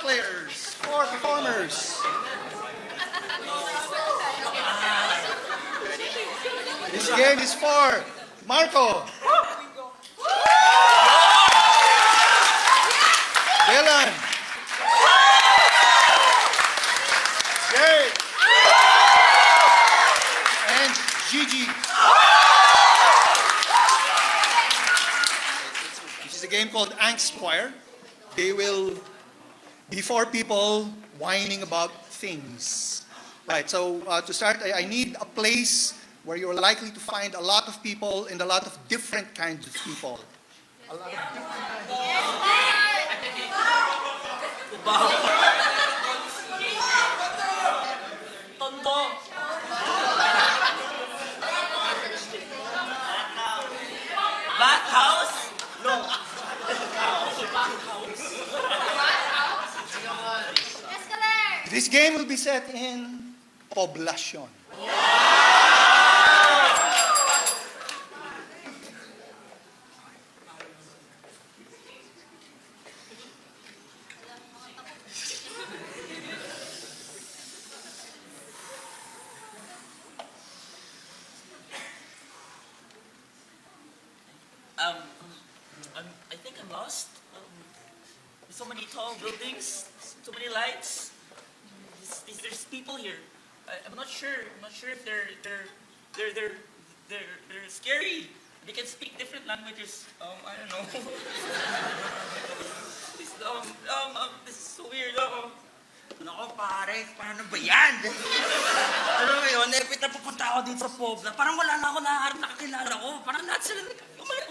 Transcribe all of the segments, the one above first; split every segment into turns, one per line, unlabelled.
players, 4 performers. This game is for Marco, Dylan, Jay, and Gigi. This is a game called Angst Choir. They will be 4 people whining about things. Right, so to start, I need a place where you're likely to find a lot of people and a lot of different kinds of people. A lot of
Tondo. Bathhouse? No.
This game will be set in Poblacion.
I think I'm lost. So many tall buildings, so many lights. There's people here. I'm not sure. I'm not sure if they're scary. They can speak different languages. I don't know. This is so weird.
Nako pare, paano ba yan? Alam mo yun, epit na pupunta ako dito sa Pobla, parang wala na ako nakakilala ko. Parang lahat sila,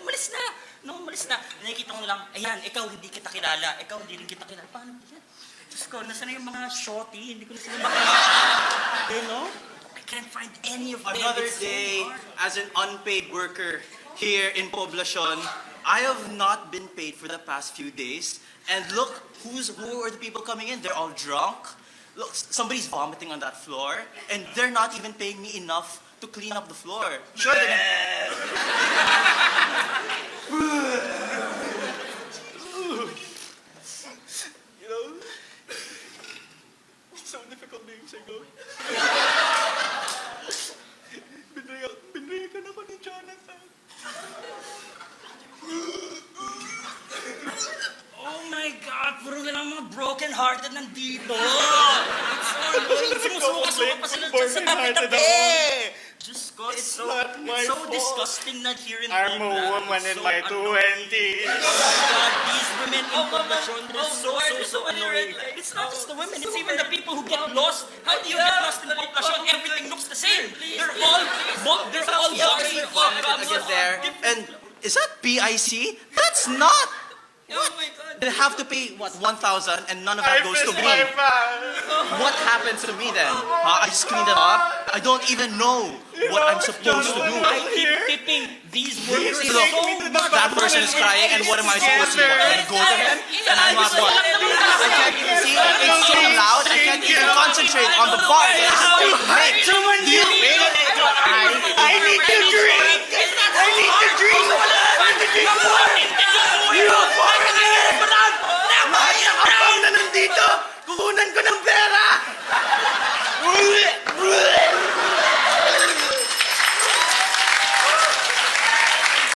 umalis na. No, umalis na. Nakikita ko lang, ayan, ikaw hindi kita kilala, ikaw hindi rin kita kilala. Paano ba yan? Diyos ko, nasa na yung mga shorty, hindi ko na sila makilala. You know? I can't find any of them.
Another day as an unpaid worker here in Poblacion. I have not been paid for the past few days. And look, who are the people coming in? They're all drunk. Look, somebody's vomiting on that floor. And they're not even paying me enough to clean up the floor. Sure, they're You know, it's so difficult being single. Binrayan ako ni Jonathan.
Oh my God, puro na lang mga broken-hearted nandito. It's so annoying. Sumusuka-suka pa sila dyan sa tabi-tabi. Diyos ko, it's so disgusting na here in
I'm a
Pobla.
woman
It's
in
so
my
annoying.
20s.
God, these women in Poblacion, they're so
many
annoying.
red lights.
It's not just the women, it's even the people who get lost. How do you get lost in Poblacion? Everything looks the same. They're all vomiting.
Again there. And is that PIC? That's not.
Oh my God.
They have to pay, what, 1,000 and none of that goes to me. What happens to me then? I just cleaned it up? I don't even know what I'm supposed to do.
I keep tipping these workers
Look,
so much.
that person is crying and what am I supposed to do? I'm gonna go to him and I'm not what? I can't even see. It's so loud, I can't even concentrate on the bar. Hey,
Someone
you I need to drink! I need to drink! You foreigner! Nakapang na nandito! Kukunan ko ng pera!